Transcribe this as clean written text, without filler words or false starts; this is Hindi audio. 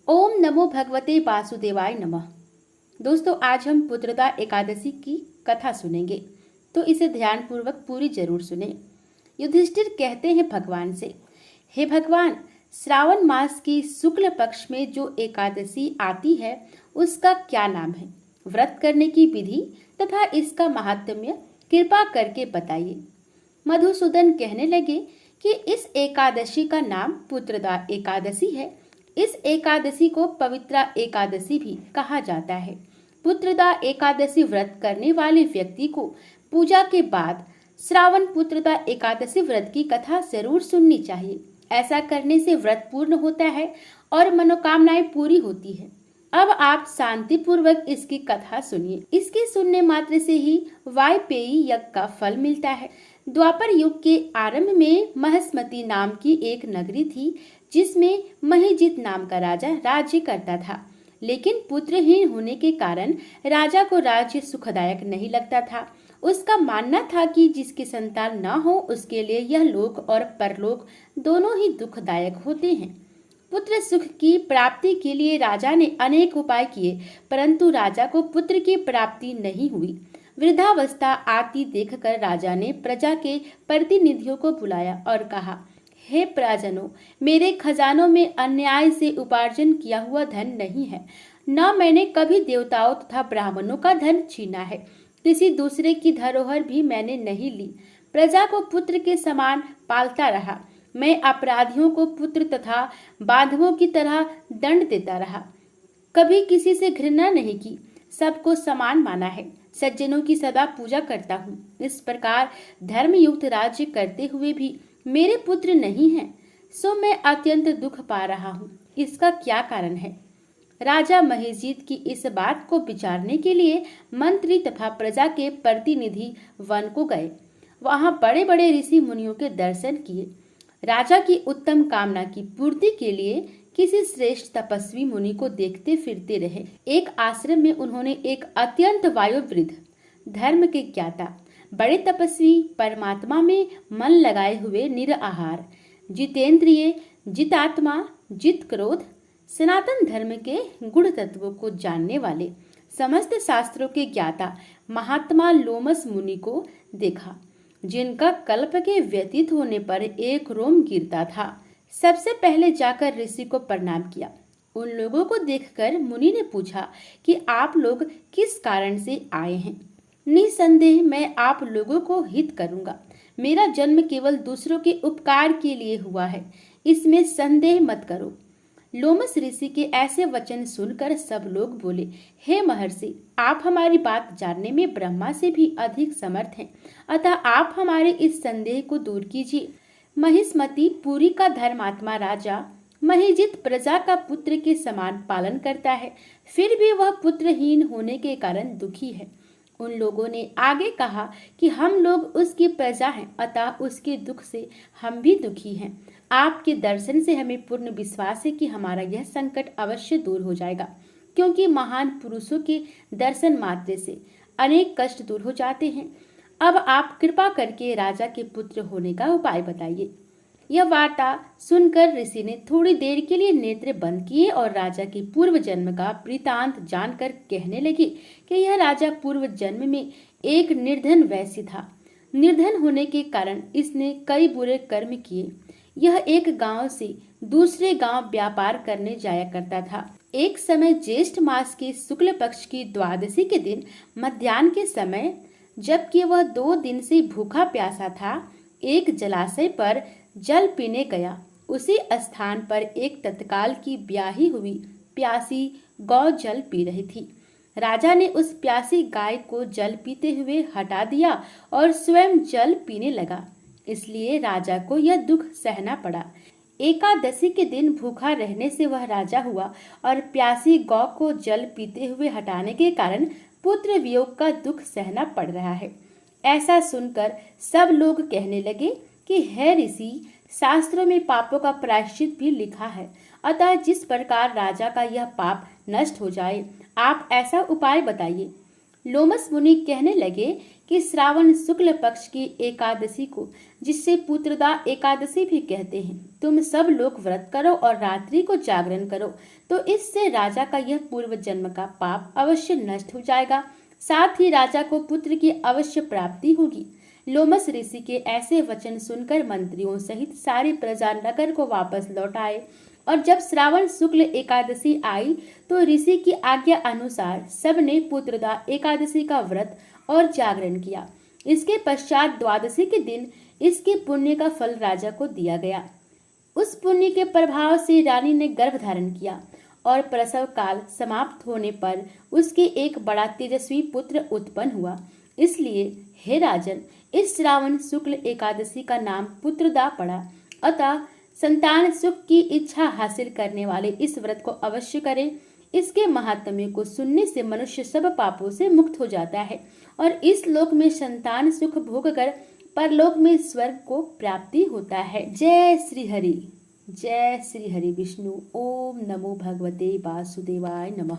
ओम नमो भगवते वासुदेवाय नमः। दोस्तों, आज हम पुत्रदा एकादशी की कथा सुनेंगे, तो इसे ध्यानपूर्वक पूरी जरूर सुने। युधिष्ठिर कहते हैं भगवान से, हे भगवान, श्रावण मास की शुक्ल पक्ष में जो एकादशी आती है उसका क्या नाम है? व्रत करने की विधि तथा इसका महात्म्य कृपा करके बताइए। मधुसूदन कहने लगे कि इस एकादशी का नाम पुत्रदा एकादशी है। इस एकादशी को पवित्रा एकादशी भी कहा जाता है। पुत्रदा एकादशी व्रत करने वाले व्यक्ति को पूजा के बाद श्रावण पुत्रदा एकादशी व्रत की कथा जरूर सुननी चाहिए। ऐसा करने से व्रत पूर्ण होता है और मनोकामनाएं पूरी होती है। अब आप शांति पूर्वक इसकी कथा सुनिए। इसके सुनने मात्र से ही वायपेयी यज्ञ का फल मिलता है। द्वापर युग के आरंभ में महस्मती नाम की एक नगरी थी, जिसमें महिजित नाम का राजा राज्य करता था। लेकिन पुत्रहीन होने के कारण राजा को राज्य सुखदायक नहीं लगता था। उसका मानना था कि जिसकी संतान न हो उसके लिए यह लोक और परलोक दोनों ही दुखदायक होते हैं। पुत्र सुख की प्राप्ति के लिए राजा ने अनेक उपाय किए, परंतु राजा को पुत्र की प्राप्ति नहीं हुई। वृद्धावस्था आती देखकर राजा ने प्रजा के प्रतिनिधियों को बुलाया और कहा, हे प्रजनों, मेरे खजानों में अन्याय से उपार्जन किया हुआ धन नहीं है। न मैंने कभी देवताओं तथा ब्राह्मणों का धन छीना है। किसी दूसरे की धरोहर भी मैंने नहीं ली। प्रजा को पुत्र के समान पालता रहा। मैं अपराधियों को पुत्र तथा बांधवों की तरह दंड देता रहा। कभी किसी से घृणा नहीं की, सबको समान माना है। सज्जनों की सदा पूजा करता हूँ। इस प्रकार धर्मयुक्त राज्य करते हुए भी मेरे पुत्र नहीं हैं, सो मैं अत्यंत दुख पा रहा हूँ। इसका क्या कारण है? राजा महिजीत की इस बात को विचारने के लिए मंत्री तथा प्रजा के प्रतिनिधि वन को गए। वहां बड़े बड़े ऋषि मुनियों के दर्शन किए। राजा की उत्तम कामना की पूर्ति के लिए किसी श्रेष्ठ तपस्वी मुनि को देखते फिरते रहे। एक आश्रम में उन्होंने एक अत्यंत वायुवृद्ध, धर्म के ज्ञाता, बड़े तपस्वी, परमात्मा में मन लगाए हुए, निराहार, जितेंद्रिय, जितात्मा, जित क्रोध, सनातन धर्म के गुण तत्वों को जानने वाले, समस्त शास्त्रों के ज्ञाता महात्मा लोमस मुनि को देखा, जिनका कल्प के व्यतीत होने पर एक रोम गिरता था। सबसे पहले जाकर ऋषि को प्रणाम किया। उन लोगों को देखकर मुनि ने पूछा कि आप लोग किस कारण से आए हैं? निसंदेह मैं आप लोगों को हित करूंगा। मेरा जन्म केवल दूसरों के उपकार के लिए हुआ है, इसमें संदेह मत करो। लोमस ऋषि के ऐसे वचन सुनकर सब लोग बोले, हे महर्षि, आप हमारी बात जानने में ब्रह्मा से भी अधिक समर्थ हैं, अतः आप हमारे इस संदेह को दूर कीजिए। महिस्मती पुरी का धर्मात्मा राजा महिजित प्रजा का पुत्र के समान पालन करता है, फिर भी वह पुत्रहीन होने के कारण दुखी है। उन लोगों ने आगे कहा कि हम लोग उसकी प्रजा हैं, अतः उसके दुख से हम भी दुखी हैं। आपके दर्शन से हमें पूर्ण विश्वास है कि हमारा यह संकट अवश्य दूर हो जाएगा, क्योंकि महान पुरुषों के दर्शन मात्र से अनेक कष्ट दूर हो जाते हैं। अब आप कृपा करके राजा के पुत्र होने का उपाय बताइए। यह वार्ता सुनकर ऋषि ने थोड़ी देर के लिए नेत्र बंद किए और राजा के पूर्व जन्म का वृतांत जानकर कहने लगे कि यह राजा पूर्व जन्म में एक निर्धन वैश्य था। निर्धन होने के कारण इसने कई बुरे कर्म किए। यह एक गांव से दूसरे गांव व्यापार करने जाया करता था। एक समय ज्येष्ठ मास के शुक्ल पक्ष की द्वादशी के दिन मध्याह्न के समय, जबकि वह 2 दिन से भूखा प्यासा था, एक जलाशय पर जल पीने गया। उसी स्थान पर एक तत्काल की ब्याही हुई प्यासी गौ जल पी रही थी। राजा ने उस प्यासी गाय को जल पीते हुए हटा दिया और स्वयं जल पीने लगा। इसलिए राजा को यह दुख सहना पड़ा। एकादशी के दिन भूखा रहने से वह राजा हुआ और प्यासी गौ को जल पीते हुए हटाने के कारण पुत्र वियोग का दुख सहना पड़ रहा है। ऐसा सुनकर सब लोग कहने लगे कि हे ऋषि, शास्त्रों में पापों का प्रायश्चित भी लिखा है, अतः जिस प्रकार राजा का यह पाप नष्ट हो जाए, आप ऐसा उपाय बताइए। लोमस मुनि कहने लगे कि श्रावण शुक्ल पक्ष की एकादशी को, जिससे पुत्रदा एकादशी भी कहते हैं, तुम सब लोग व्रत करो और रात्रि को जागरण करो, तो इससे राजा का यह पूर्व जन्म का पाप अवश्य नष्ट हो जाएगा, साथ ही राजा को पुत्र की अवश्य प्राप्ति होगी। लोमस ऋषि के ऐसे वचन सुनकर मंत्रियों सहित सारी प्रजा नगर को वापस लौट आए और जब श्रावण शुक्ल एकादशी आई तो ऋषि की आज्ञा अनुसार सबने पुत्रदा एकादशी का व्रत और जागरण किया। इसके पश्चात द्वादशी के दिन इसके पुण्य का फल राजा को दिया गया। उस पुण्य के प्रभाव से रानी ने गर्भ धारण किया और प्रसव काल समाप्त होने पर उसके एक बड़ा तेजस्वी पुत्र उत्पन्न हुआ। इसलिए हे राजन, इस श्रावण शुक्ल एकादशी का नाम पुत्रदा पड़ा। अतः संतान सुख की इच्छा हासिल करने वाले इस व्रत को अवश्य करें। इसके महात्म्य को सुनने से मनुष्य सब पापों से मुक्त हो जाता है और इस लोक में संतान सुख भोग कर परलोक में स्वर्ग को प्राप्ति होता है। जय श्री हरि विष्णु। ओम नमो भगवते वासुदेवाय नमः।